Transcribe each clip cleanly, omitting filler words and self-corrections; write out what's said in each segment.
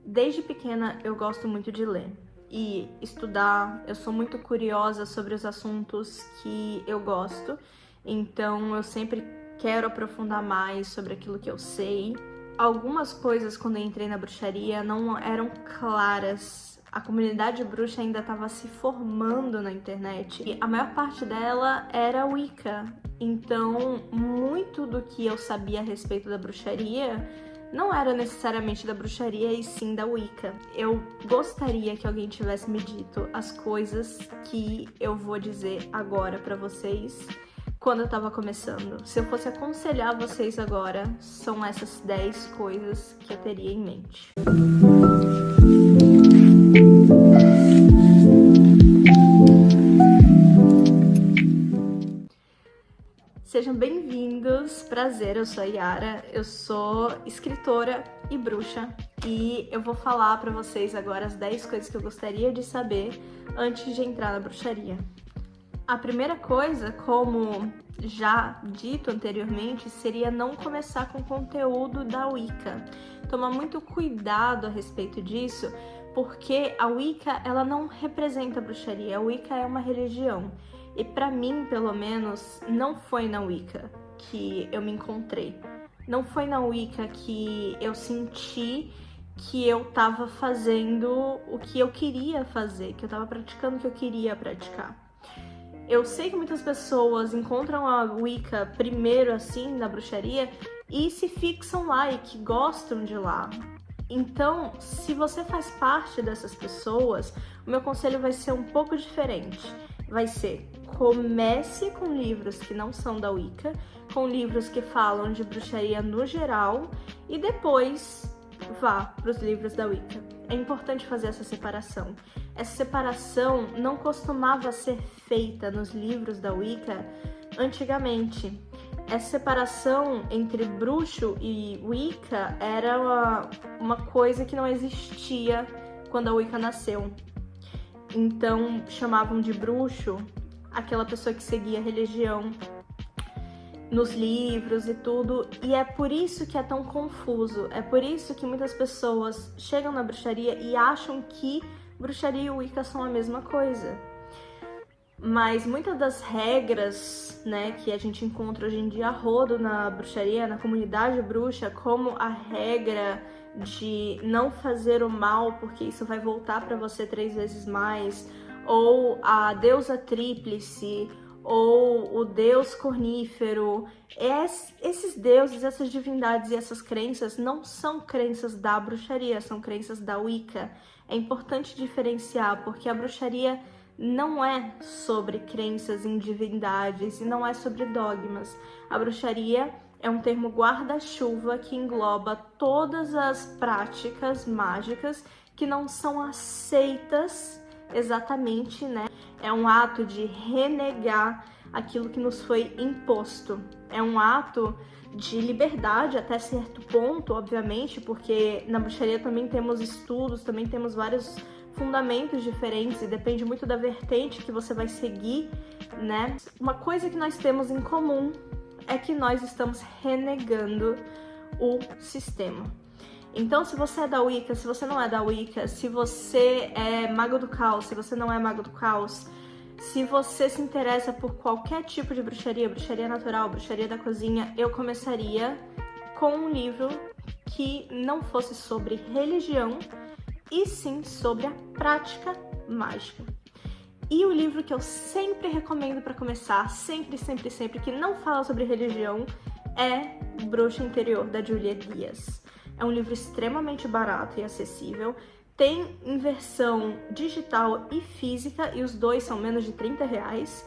Desde pequena eu gosto muito de ler e estudar, eu sou muito curiosa sobre os assuntos que eu gosto, então eu sempre quero aprofundar mais sobre aquilo que eu sei. Algumas coisas quando eu entrei na bruxaria não eram claras. A comunidade bruxa ainda estava se formando na internet e a maior parte dela era Wicca. Então, muito do que eu sabia a respeito da bruxaria não era necessariamente da bruxaria e sim da Wicca. Eu gostaria que alguém tivesse me dito as coisas que eu vou dizer agora pra vocês quando eu tava começando. Se eu fosse aconselhar vocês agora, são essas 10 coisas que eu teria em mente. Sejam bem-vindos, prazer, eu sou a Yara, eu sou escritora e bruxa e eu vou falar pra vocês agora as 10 coisas que eu gostaria de saber antes de entrar na bruxaria. A primeira coisa, como já dito anteriormente, seria não começar com conteúdo da Wicca. Tomar muito cuidado a respeito disso, porque a Wicca, ela não representa a bruxaria, a Wicca é uma religião. E pra mim, pelo menos, não foi na Wicca que eu me encontrei. Não foi na Wicca que eu senti que eu tava fazendo o que eu queria fazer, que eu tava praticando o que eu queria praticar. Eu sei que muitas pessoas encontram a Wicca primeiro assim, na bruxaria, e se fixam lá e que gostam de lá. Então, se você faz parte dessas pessoas, o meu conselho vai ser um pouco diferente. Vai ser: comece com livros que não são da Wicca, com livros que falam de bruxaria no geral, e depois vá para os livros da Wicca. É importante fazer essa separação. Essa separação não costumava ser feita nos livros da Wicca antigamente. Essa separação entre bruxo e Wicca era uma coisa que não existia quando a Wicca nasceu. Então chamavam de bruxo aquela pessoa que seguia a religião nos livros e tudo, e é por isso que é tão confuso, é por isso que muitas pessoas chegam na bruxaria e acham que bruxaria e Wicca são a mesma coisa. Mas muitas das regras, né, que a gente encontra hoje em dia a rodo na bruxaria, na comunidade bruxa, como a regra de não fazer o mal porque isso vai voltar para você 3 vezes mais, ou a deusa tríplice, ou o deus cornífero, esses deuses, essas divindades e essas crenças não são crenças da bruxaria, são crenças da Wicca. É importante diferenciar, porque a bruxaria não é sobre crenças em divindades e não é sobre dogmas. A bruxaria é um termo guarda-chuva que engloba todas as práticas mágicas que não são aceitas exatamente, né? É um ato de renegar aquilo que nos foi imposto. É um ato de liberdade até certo ponto, obviamente, porque na bruxaria também temos estudos, também temos vários fundamentos diferentes e depende muito da vertente que você vai seguir, né? Uma coisa que nós temos em comum é que nós estamos renegando o sistema. Então, se você é da Wicca, se você não é da Wicca, se você é mago do caos, se você não é mago do caos, se você se interessa por qualquer tipo de bruxaria, bruxaria natural, bruxaria da cozinha, eu começaria com um livro que não fosse sobre religião, e sim sobre a prática mágica. E o livro que eu sempre recomendo para começar, sempre, que não fala sobre religião, é Bruxa Interior, da Julia Dias. É um livro extremamente barato e acessível, tem em versão digital e física, e os dois são menos de R$30,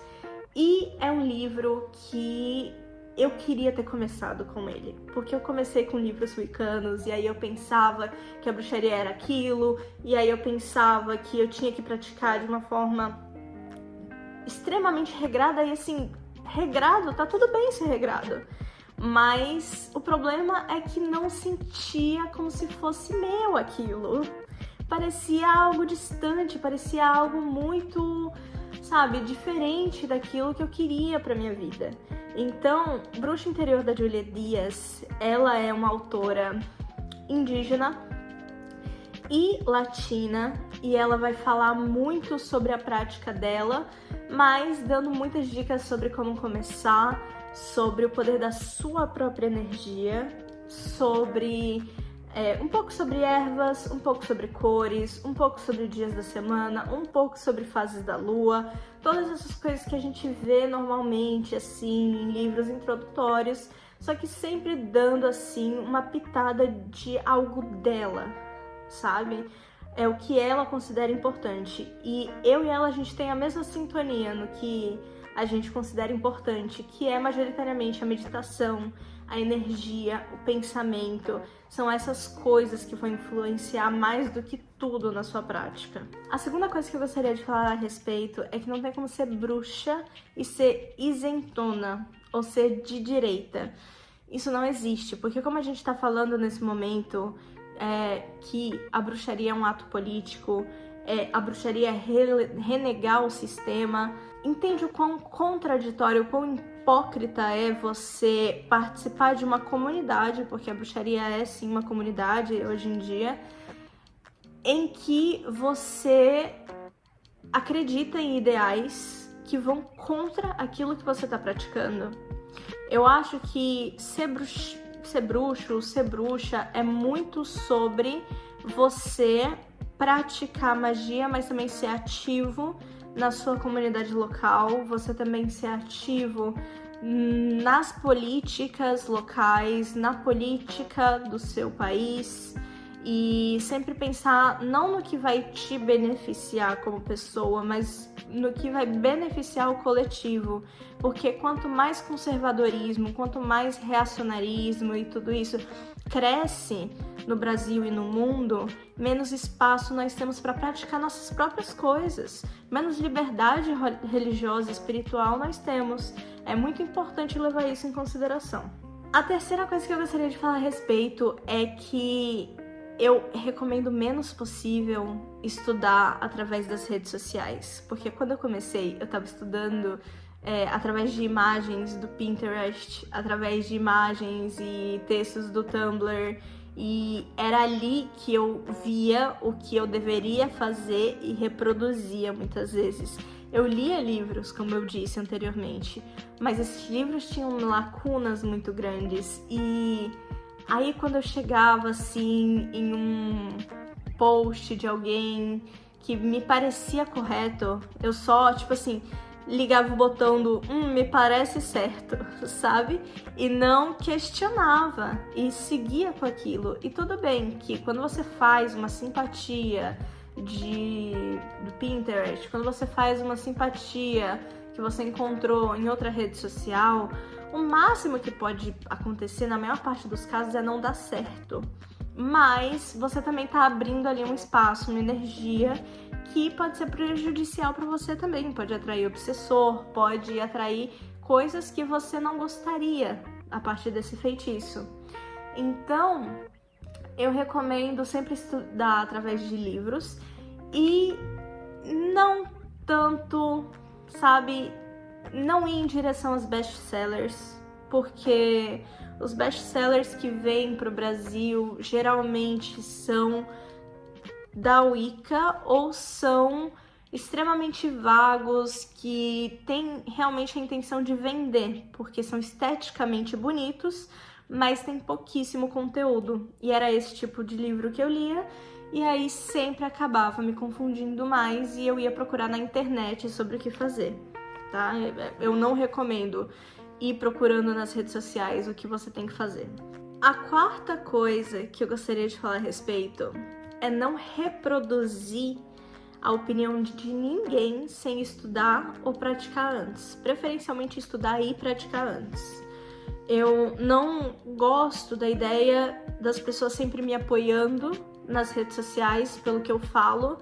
e é um livro que eu queria ter começado com ele, porque eu comecei com livros wiccanos, e aí eu pensava que a bruxaria era aquilo, e aí eu pensava que eu tinha que praticar de uma forma extremamente regrada, e assim, regrado, tá tudo bem ser regrado, mas o problema é que não sentia como se fosse meu aquilo. Parecia algo distante, parecia algo muito, sabe, diferente daquilo que eu queria pra minha vida. Então, Bruxa Interior, da Julia Dias, ela é uma autora indígena e latina, e ela vai falar muito sobre a prática dela, mas dando muitas dicas sobre como começar, sobre o poder da sua própria energia, sobre um pouco sobre ervas, um pouco sobre cores, um pouco sobre dias da semana, um pouco sobre fases da lua, todas essas coisas que a gente vê normalmente assim em livros introdutórios, só que sempre dando assim uma pitada de algo dela, sabe? É o que ela considera importante. E eu e ela, a gente tem a mesma sintonia no que a gente considera importante, que é majoritariamente a meditação, a energia, o pensamento. São essas coisas que vão influenciar mais do que tudo na sua prática. A segunda coisa que eu gostaria de falar a respeito é que não tem como ser bruxa e ser isentona, ou ser de direita. Isso não existe, porque como a gente está falando nesse momento que a bruxaria é um ato político, a bruxaria é renegar o sistema, entende o quão contraditório, o quão hipócrita é você participar de uma comunidade, porque a bruxaria é sim uma comunidade hoje em dia, em que você acredita em ideais que vão contra aquilo que você está praticando. Eu acho que ser bruxo, ser bruxa é muito sobre você praticar magia, mas também ser ativo na sua comunidade local, você também ser ativo nas políticas locais, na política do seu país, e sempre pensar não no que vai te beneficiar como pessoa, mas no que vai beneficiar o coletivo, porque quanto mais conservadorismo, quanto mais reacionarismo e tudo isso cresce no Brasil e no mundo, menos espaço nós temos para praticar nossas próprias coisas, menos liberdade religiosa e espiritual nós temos. É muito importante levar isso em consideração. A terceira coisa que eu gostaria de falar a respeito é que eu recomendo o menos possível estudar através das redes sociais, porque quando eu comecei, eu estava estudando através de imagens do Pinterest, através de imagens e textos do Tumblr, e era ali que eu via o que eu deveria fazer e reproduzia muitas vezes. Eu lia livros, como eu disse anteriormente, mas esses livros tinham lacunas muito grandes, e aí quando eu chegava assim em um post de alguém que me parecia correto, eu só, tipo assim, ligava o botão do me parece certo, sabe? E não questionava e seguia com aquilo. E tudo bem que quando você faz uma simpatia do Pinterest, quando você faz uma simpatia que você encontrou em outra rede social, o máximo que pode acontecer, na maior parte dos casos, é não dar certo. Mas você também tá abrindo ali um espaço, uma energia que pode ser prejudicial para você também. Pode atrair obsessor, pode atrair coisas que você não gostaria a partir desse feitiço. Então, eu recomendo sempre estudar através de livros e não tanto, sabe, não ir em direção aos best-sellers, porque os best-sellers que vêm para o Brasil geralmente são da Wicca ou são extremamente vagos, que têm realmente a intenção de vender, porque são esteticamente bonitos, mas tem pouquíssimo conteúdo. E era esse tipo de livro que eu lia, e aí sempre acabava me confundindo mais e eu ia procurar na internet sobre o que fazer, tá? Eu não recomendo ir procurando nas redes sociais o que você tem que fazer. A quarta coisa que eu gostaria de falar a respeito é não reproduzir a opinião de ninguém sem estudar ou praticar antes. Preferencialmente estudar e praticar antes. Eu não gosto da ideia das pessoas sempre me apoiando nas redes sociais pelo que eu falo,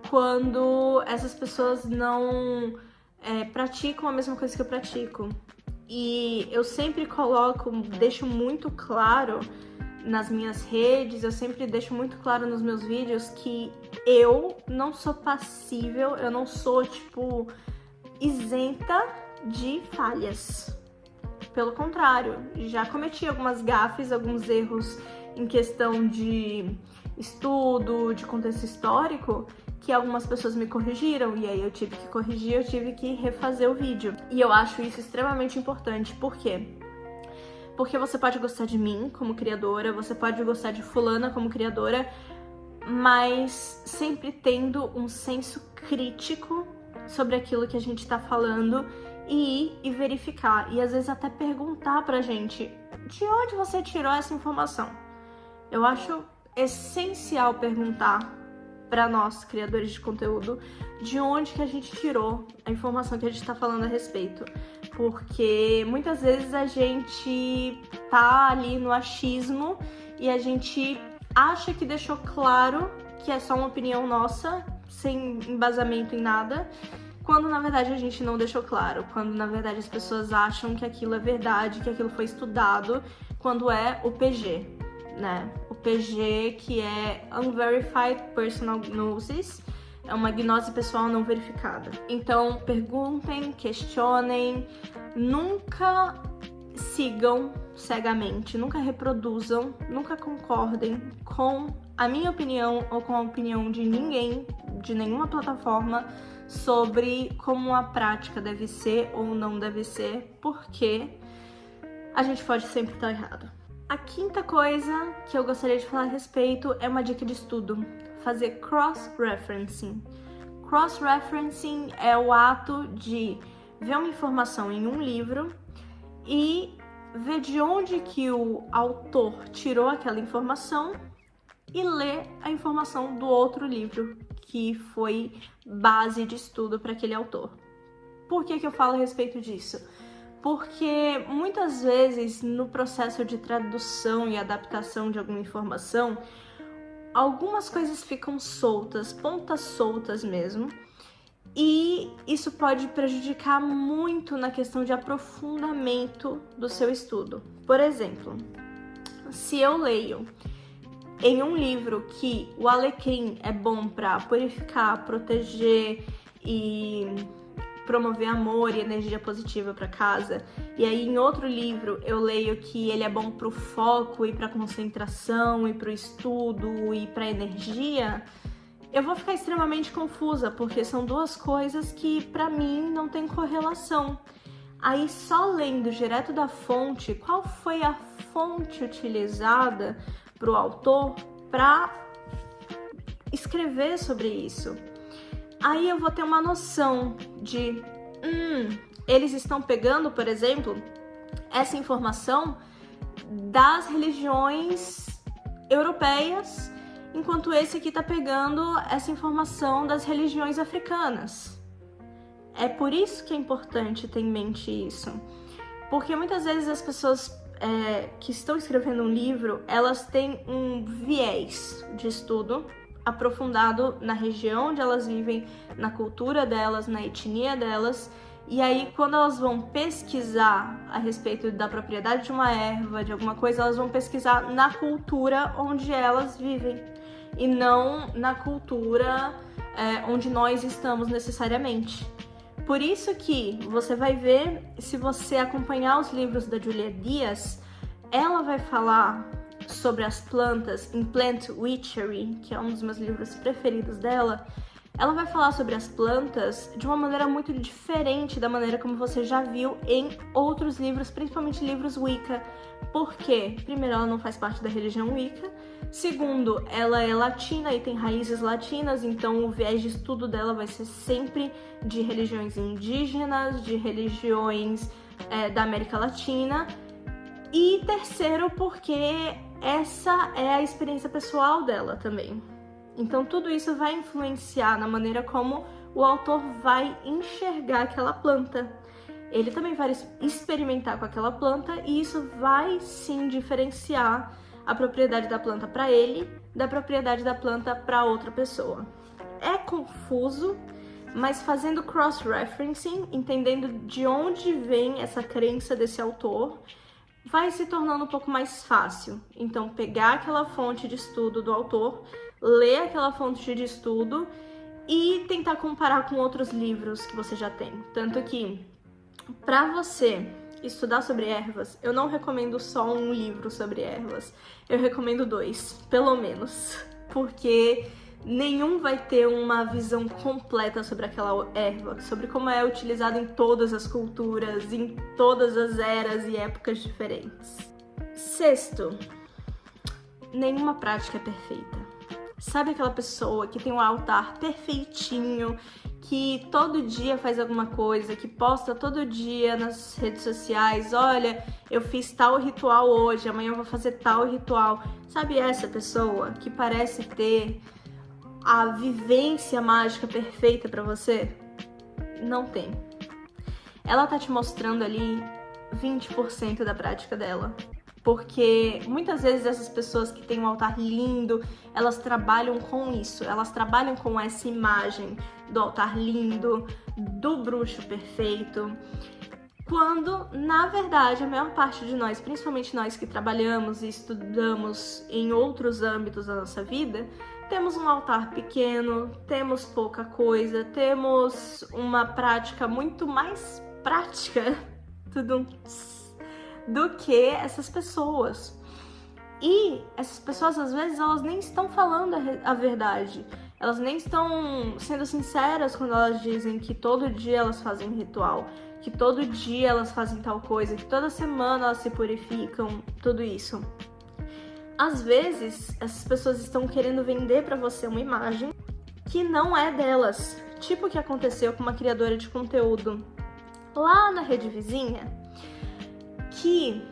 quando essas pessoas não praticam a mesma coisa que eu pratico. E eu sempre deixo muito claro nas minhas redes, eu sempre deixo muito claro nos meus vídeos que eu não sou passível, eu não sou, tipo, isenta de falhas. Pelo contrário, já cometi algumas gafes, alguns erros em questão de estudo, de contexto histórico, que algumas pessoas me corrigiram, e aí eu tive que corrigir, eu tive que refazer o vídeo. E eu acho isso extremamente importante. Por quê? Porque você pode gostar de mim como criadora, você pode gostar de fulana como criadora, mas sempre tendo um senso crítico sobre aquilo que a gente tá falando e ir e verificar. E às vezes até perguntar pra gente, de onde você tirou essa informação? Eu acho essencial perguntar para nós, criadores de conteúdo, de onde que a gente tirou a informação que a gente está falando a respeito. Porque muitas vezes a gente tá ali no achismo e a gente acha que deixou claro que é só uma opinião nossa, sem embasamento em nada, quando na verdade a gente não deixou claro, quando na verdade as pessoas acham que aquilo é verdade, que aquilo foi estudado, quando é o PG, né? O PG, que é Unverified Personal Gnosis, é uma gnose pessoal não verificada. Então, perguntem, questionem, nunca sigam cegamente, nunca reproduzam, nunca concordem com a minha opinião ou com a opinião de ninguém, de nenhuma plataforma, sobre como a prática deve ser ou não deve ser, porque a gente pode sempre estar errado. A quinta coisa que eu gostaria de falar a respeito é uma dica de estudo: fazer cross-referencing. Cross-referencing é o ato de ver uma informação em um livro e ver de onde que o autor tirou aquela informação e ler a informação do outro livro que foi base de estudo para aquele autor. Por que que eu falo a respeito disso? Porque muitas vezes no processo de tradução e adaptação de alguma informação, algumas coisas ficam soltas, pontas soltas mesmo, e isso pode prejudicar muito na questão de aprofundamento do seu estudo. Por exemplo, se eu leio em um livro que o alecrim é bom para purificar, proteger e promover amor e energia positiva para casa, e aí em outro livro eu leio que ele é bom para o foco e para concentração e para o estudo e para energia, eu vou ficar extremamente confusa, porque são duas coisas que para mim não tem correlação. Aí só lendo direto da fonte, qual foi a fonte utilizada para o autor para escrever sobre isso? Aí eu vou ter uma noção de, eles estão pegando, por exemplo, essa informação das religiões europeias, enquanto esse aqui está pegando essa informação das religiões africanas. É por isso que é importante ter em mente isso, porque muitas vezes as pessoas que estão escrevendo um livro, elas têm um viés de estudo aprofundado na região onde elas vivem, na cultura delas, na etnia delas, e aí quando elas vão pesquisar a respeito da propriedade de uma erva, de alguma coisa, elas vão pesquisar na cultura onde elas vivem, e não na cultura onde nós estamos necessariamente. Por isso que você vai ver, se você acompanhar os livros da Julia Dias, ela vai falar sobre as plantas em Plant Witchery, que é um dos meus livros preferidos dela. Ela vai falar sobre as plantas de uma maneira muito diferente da maneira como você já viu em outros livros, principalmente livros Wicca. Por quê? Primeiro, ela não faz parte da religião Wicca. Segundo, ela é latina e tem raízes latinas, então o viés de estudo dela vai ser sempre de religiões indígenas, de religiões da América Latina. E terceiro, porque essa é a experiência pessoal dela também. Então tudo isso vai influenciar na maneira como o autor vai enxergar aquela planta. Ele também vai experimentar com aquela planta e isso vai sim diferenciar a propriedade da planta para ele da propriedade da planta para outra pessoa. É confuso, mas fazendo cross-referencing, entendendo de onde vem essa crença desse autor, vai se tornando um pouco mais fácil. Então, pegar aquela fonte de estudo do autor, ler aquela fonte de estudo e tentar comparar com outros livros que você já tem. Tanto que, para você estudar sobre ervas, eu não recomendo só um livro sobre ervas. Eu recomendo 2, pelo menos. porque nenhum vai ter uma visão completa sobre aquela erva, sobre como é utilizada em todas as culturas, em todas as eras e épocas diferentes. Sexto, nenhuma prática é perfeita. Sabe aquela pessoa que tem um altar perfeitinho, que todo dia faz alguma coisa, que posta todo dia nas redes sociais, olha, eu fiz tal ritual hoje, amanhã eu vou fazer tal ritual. Sabe essa pessoa que parece ter a vivência mágica perfeita pra você? Não tem. Ela tá te mostrando ali 20% da prática dela. Porque muitas vezes essas pessoas que têm um altar lindo, elas trabalham com isso, elas trabalham com essa imagem do altar lindo, do bruxo perfeito, quando, na verdade, a maior parte de nós, principalmente nós que trabalhamos e estudamos em outros âmbitos da nossa vida, temos um altar pequeno, temos pouca coisa, temos uma prática muito mais prática, do que essas pessoas. E essas pessoas, às vezes, elas nem estão falando a verdade. Elas nem estão sendo sinceras quando elas dizem que todo dia elas fazem ritual, que todo dia elas fazem tal coisa, que toda semana elas se purificam, tudo isso. Às vezes, essas pessoas estão querendo vender pra você uma imagem que não é delas. Tipo o que aconteceu com uma criadora de conteúdo lá na rede vizinha, que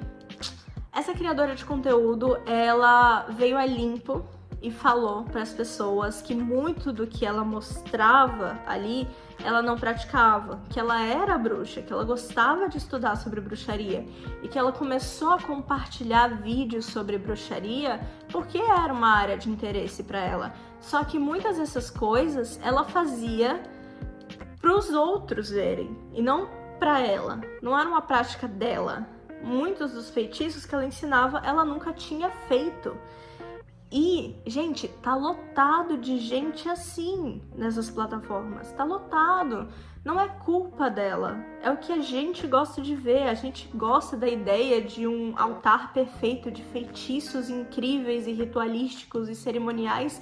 essa criadora de conteúdo, ela veio a limpo e falou para as pessoas que muito do que ela mostrava ali, ela não praticava, que ela era bruxa, que ela gostava de estudar sobre bruxaria e que ela começou a compartilhar vídeos sobre bruxaria porque era uma área de interesse para ela. Só que muitas dessas coisas ela fazia para os outros verem e não para ela, não era uma prática dela. Muitos dos feitiços que ela ensinava, ela nunca tinha feito. E, gente, tá lotado de gente assim nessas plataformas. Tá lotado. Não é culpa dela. É o que a gente gosta de ver. A gente gosta da ideia de um altar perfeito, de feitiços incríveis e ritualísticos e cerimoniais,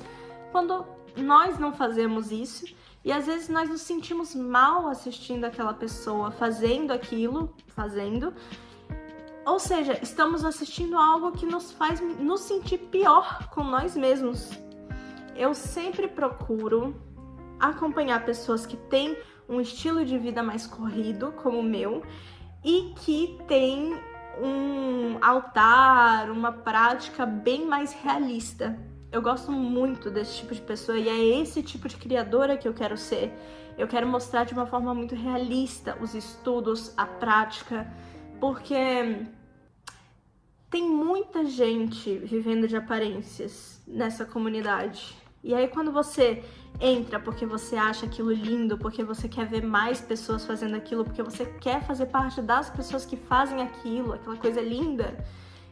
quando nós não fazemos isso. E às vezes nós nos sentimos mal assistindo aquela pessoa fazendo aquilo, ou seja, estamos assistindo algo que nos faz nos sentir pior com nós mesmos. Eu sempre procuro acompanhar pessoas que têm um estilo de vida mais corrido, como o meu, e que têm um altar, uma prática bem mais realista. Eu gosto muito desse tipo de pessoa e é esse tipo de criadora que eu quero ser. Eu quero mostrar de uma forma muito realista os estudos, a prática, porque tem muita gente vivendo de aparências nessa comunidade. E aí quando você entra porque você acha aquilo lindo, porque você quer ver mais pessoas fazendo aquilo, porque você quer fazer parte das pessoas que fazem aquilo, aquela coisa linda,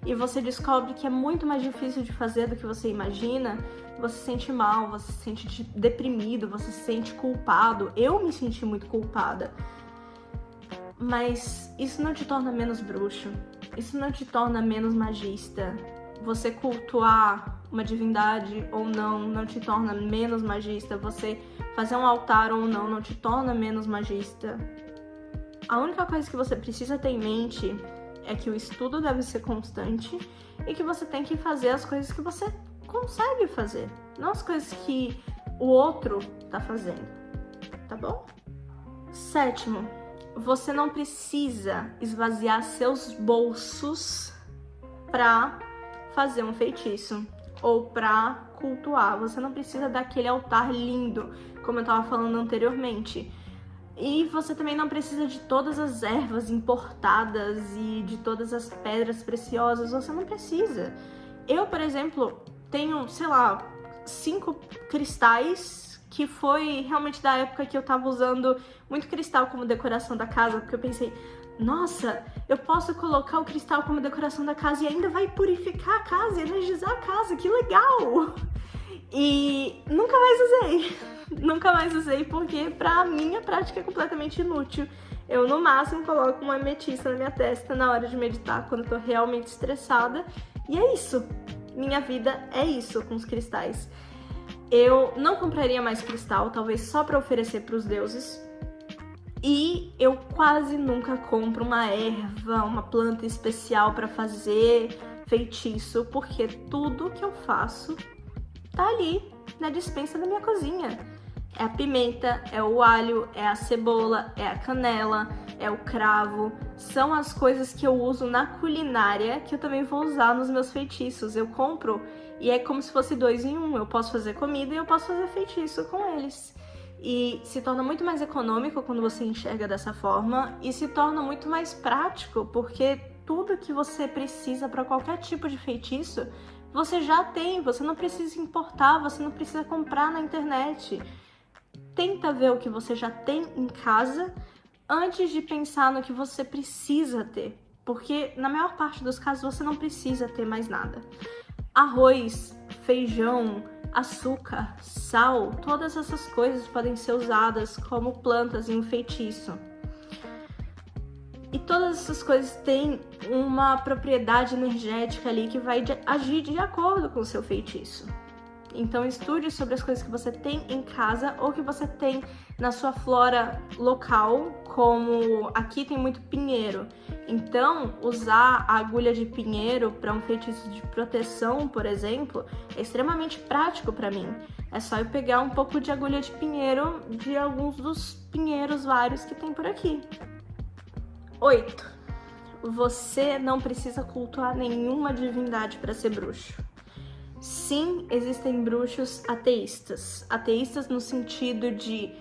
e você descobre que é muito mais difícil de fazer do que você imagina, você se sente mal, você se sente deprimido, você se sente culpado. Eu me senti muito culpada. Mas isso não te torna menos bruxo, isso não te torna menos magista. Você cultuar uma divindade ou não te torna menos magista. Você fazer um altar ou não te torna menos magista. A única coisa que você precisa ter em mente é que o estudo deve ser constante e que você tem que fazer as coisas que você consegue fazer, não as coisas que o outro tá fazendo, tá bom? Sétimo, você não precisa esvaziar seus bolsos pra fazer um feitiço ou pra cultuar. Você não precisa daquele altar lindo, como eu tava falando anteriormente. E você também não precisa de todas as ervas importadas e de todas as pedras preciosas. Você não precisa. Eu, por exemplo, tenho, 5 cristais, que foi realmente da época que eu tava usando muito cristal como decoração da casa, porque eu pensei, nossa, eu posso colocar o cristal como decoração da casa e ainda vai purificar a casa, energizar a casa, que legal! E nunca mais usei, porque pra mim a prática é completamente inútil. Eu, no máximo, coloco uma ametista na minha testa na hora de meditar, quando eu tô realmente estressada, e é isso. Minha vida é isso com os cristais. Eu não compraria mais cristal, talvez só para oferecer para os deuses. E eu quase nunca compro uma erva, uma planta especial para fazer feitiço, porque tudo que eu faço tá ali na despensa da minha cozinha. É a pimenta, é o alho, é a cebola, é a canela, é o cravo. São as coisas que eu uso na culinária que eu também vou usar nos meus feitiços. Eu compro e é como se fosse 2 em 1. Eu posso fazer comida e eu posso fazer feitiço com eles. E se torna muito mais econômico quando você enxerga dessa forma e se torna muito mais prático, porque tudo que você precisa para qualquer tipo de feitiço, você já tem, você não precisa importar, você não precisa comprar na internet. Tenta ver o que você já tem em casa antes de pensar no que você precisa ter, porque na maior parte dos casos você não precisa ter mais nada. Arroz, feijão, açúcar, sal, todas essas coisas podem ser usadas como plantas em um feitiço. E todas essas coisas têm uma propriedade energética ali que vai agir de acordo com o seu feitiço. Então estude sobre as coisas que você tem em casa ou que você tem na sua flora local, como aqui tem muito pinheiro. Então usar a agulha de pinheiro para um feitiço de proteção, por exemplo, é extremamente prático para mim. É só eu pegar um pouco de agulha de pinheiro de alguns dos pinheiros vários que tem por aqui. 8. Você não precisa cultuar nenhuma divindade para ser bruxo. Sim, existem bruxos ateístas. Ateístas no sentido de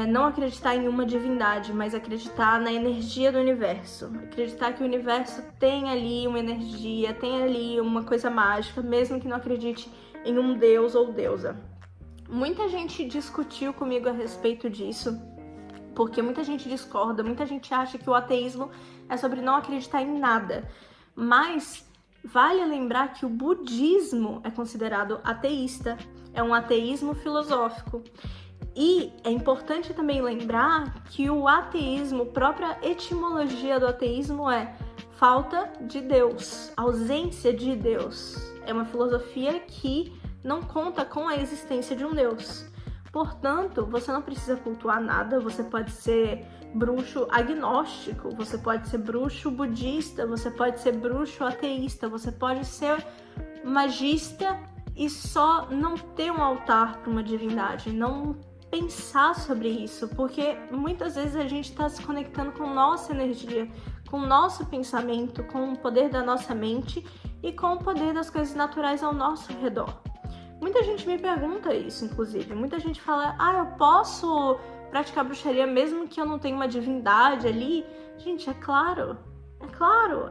não acreditar em uma divindade, mas acreditar na energia do universo. Acreditar que o universo tem ali uma energia, tem ali uma coisa mágica, mesmo que não acredite em um deus ou deusa. Muita gente discutiu comigo a respeito disso, porque muita gente discorda, muita gente acha que o ateísmo é sobre não acreditar em nada. Mas vale lembrar que o budismo é considerado ateísta, é um ateísmo filosófico. E é importante também lembrar que o ateísmo, a própria etimologia do ateísmo é falta de Deus, ausência de Deus. É uma filosofia que não conta com a existência de um Deus. Portanto, você não precisa cultuar nada, você pode ser bruxo agnóstico, você pode ser bruxo budista, você pode ser bruxo ateísta, você pode ser magista e só não ter um altar para uma divindade, não pensar sobre isso, porque muitas vezes a gente está se conectando com nossa energia, com o nosso pensamento, com o poder da nossa mente e com o poder das coisas naturais ao nosso redor. Muita gente me pergunta isso, inclusive. Muita gente fala, eu posso praticar bruxaria mesmo que eu não tenha uma divindade ali? Gente, é claro.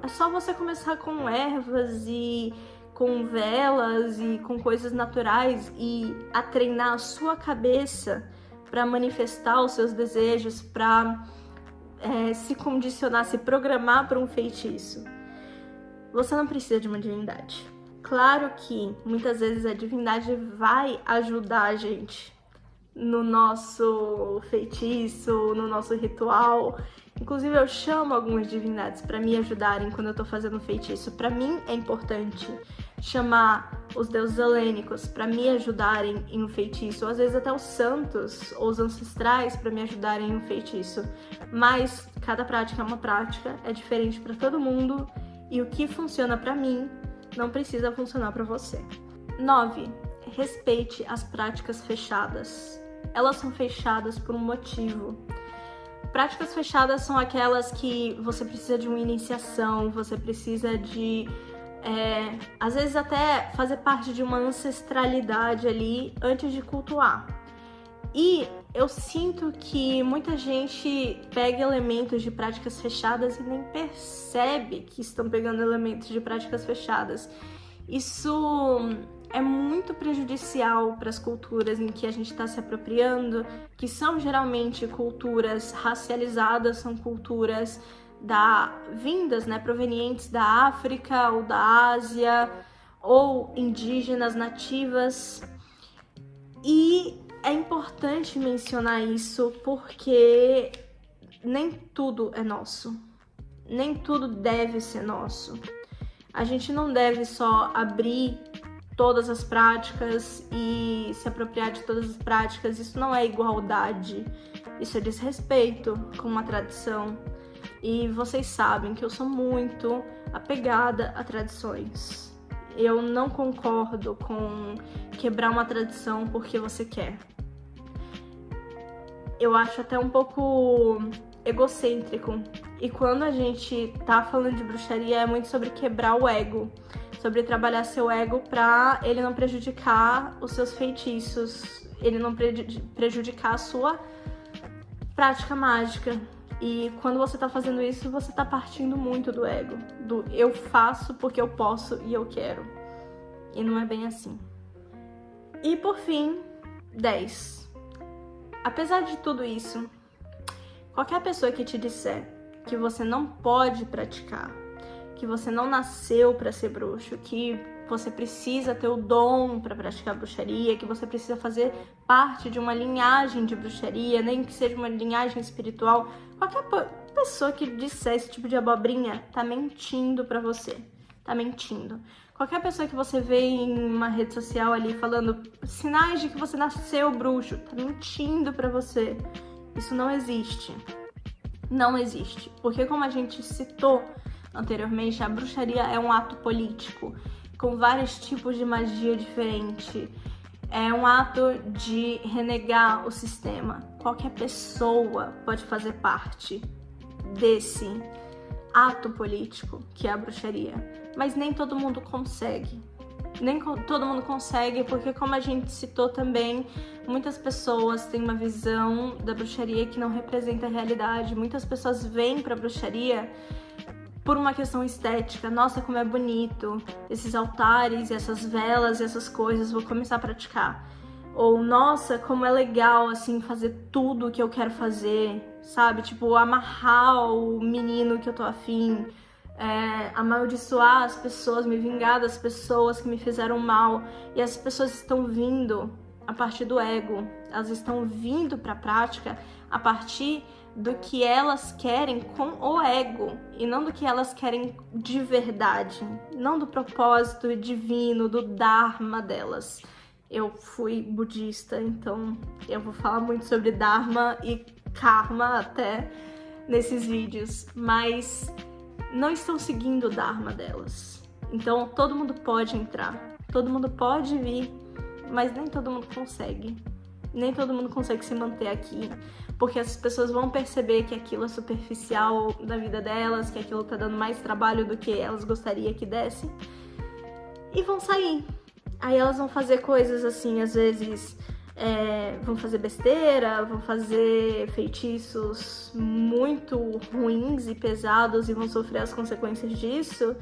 É só você começar com ervas e com velas e com coisas naturais e a treinar a sua cabeça para manifestar os seus desejos, para se condicionar, se programar para um feitiço. Você não precisa de uma divindade. Claro que muitas vezes a divindade vai ajudar a gente no nosso feitiço, no nosso ritual. Inclusive eu chamo algumas divindades para me ajudarem quando eu tô fazendo feitiço. Para mim é importante chamar os deuses helênicos para me ajudarem em um feitiço, ou às vezes até os santos ou os ancestrais para me ajudarem em um feitiço. Mas cada prática é uma prática, é diferente para todo mundo e o que funciona para mim não precisa funcionar para você. 9. Respeite as práticas fechadas. Elas são fechadas por um motivo. Práticas fechadas são aquelas que você precisa de uma iniciação, você precisa de, às vezes até fazer parte de uma ancestralidade ali antes de cultuar. E eu sinto que muita gente pega elementos de práticas fechadas e nem percebe que estão pegando elementos de práticas fechadas. Isso é muito prejudicial para as culturas em que a gente está se apropriando, que são geralmente culturas racializadas, são culturas vindas, provenientes da África ou da Ásia, ou indígenas nativas. E é importante mencionar isso porque nem tudo é nosso, nem tudo deve ser nosso. A gente não deve só abrir todas as práticas e se apropriar de todas as práticas. Isso não é igualdade, isso é desrespeito com uma tradição. E vocês sabem que eu sou muito apegada a tradições. Eu não concordo com quebrar uma tradição porque você quer. Eu acho até um pouco egocêntrico. E quando a gente tá falando de bruxaria, é muito sobre quebrar o ego, sobre trabalhar seu ego pra ele não prejudicar os seus feitiços, ele não prejudicar a sua prática mágica. E quando você tá fazendo isso, você tá partindo muito do ego, do eu faço porque eu posso e eu quero. E não é bem assim. E por fim, 10. Apesar de tudo isso, qualquer pessoa que te disser que você não pode praticar, que você não nasceu para ser bruxo, que você precisa ter o dom para praticar bruxaria, que você precisa fazer parte de uma linhagem de bruxaria, nem que seja uma linhagem espiritual, qualquer pessoa que disser esse tipo de abobrinha tá mentindo para você, tá mentindo. Qualquer pessoa que você vê em uma rede social ali falando sinais de que você nasceu bruxo, tá mentindo pra você. Isso não existe. Não existe. Porque como a gente citou anteriormente, a bruxaria é um ato político, com vários tipos de magia diferente. É um ato de renegar o sistema. Qualquer pessoa pode fazer parte desse ato político que é a bruxaria, mas nem todo mundo consegue. Nem todo mundo consegue porque, como a gente citou também, muitas pessoas têm uma visão da bruxaria que não representa a realidade. Muitas pessoas vêm pra bruxaria por uma questão estética. Nossa, como é bonito esses altares, essas velas e essas coisas, vou começar a praticar. Ou, nossa, como é legal, assim, fazer tudo o que eu quero fazer, sabe? Tipo, amarrar o menino que eu tô afim, amaldiçoar as pessoas, me vingar das pessoas que me fizeram mal. E as pessoas estão vindo a partir do ego, elas estão vindo pra prática a partir do que elas querem com o ego e não do que elas querem de verdade, não do propósito divino, do dharma delas. Eu fui budista, então eu vou falar muito sobre dharma e karma até nesses vídeos, mas não estão seguindo o dharma delas. Então todo mundo pode entrar, todo mundo pode vir, mas nem todo mundo consegue. Nem todo mundo consegue se manter aqui, porque as pessoas vão perceber que aquilo é superficial da vida delas, que aquilo tá dando mais trabalho do que elas gostariam que desse, e vão sair. Aí elas vão fazer coisas assim, às vezes vão fazer besteira, vão fazer feitiços muito ruins e pesados e vão sofrer as consequências disso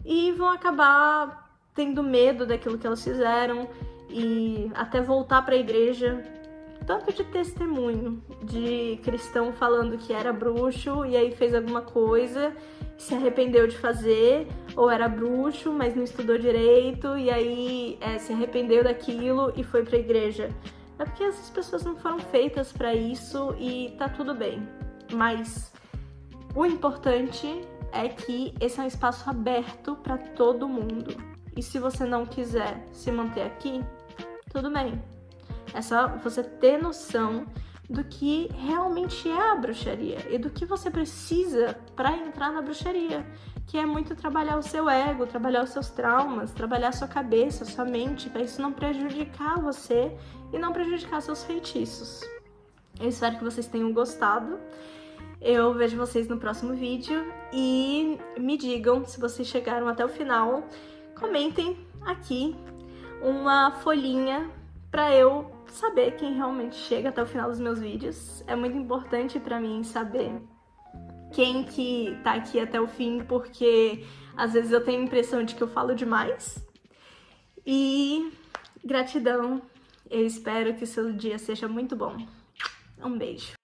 e vão acabar tendo medo daquilo que elas fizeram e até voltar para a igreja, tanto de testemunho de cristão falando que era bruxo e aí fez alguma coisa, se arrependeu de fazer, ou era bruxo, mas não estudou direito e aí se arrependeu daquilo e foi para a igreja. É porque essas pessoas não foram feitas para isso e tá tudo bem. Mas o importante é que esse é um espaço aberto para todo mundo. E se você não quiser se manter aqui, tudo bem. É só você ter noção do que realmente é a bruxaria e do que você precisa para entrar na bruxaria, que é muito trabalhar o seu ego, trabalhar os seus traumas, trabalhar a sua cabeça, a sua mente, para isso não prejudicar você e não prejudicar seus feitiços. Eu espero que vocês tenham gostado. Eu vejo vocês no próximo vídeo e me digam se vocês chegaram até o final. Comentem aqui uma folhinha para eu saber quem realmente chega até o final dos meus vídeos. É muito importante para mim saber quem que tá aqui até o fim, porque às vezes eu tenho a impressão de que eu falo demais. E gratidão, eu espero que o seu dia seja muito bom. Um beijo.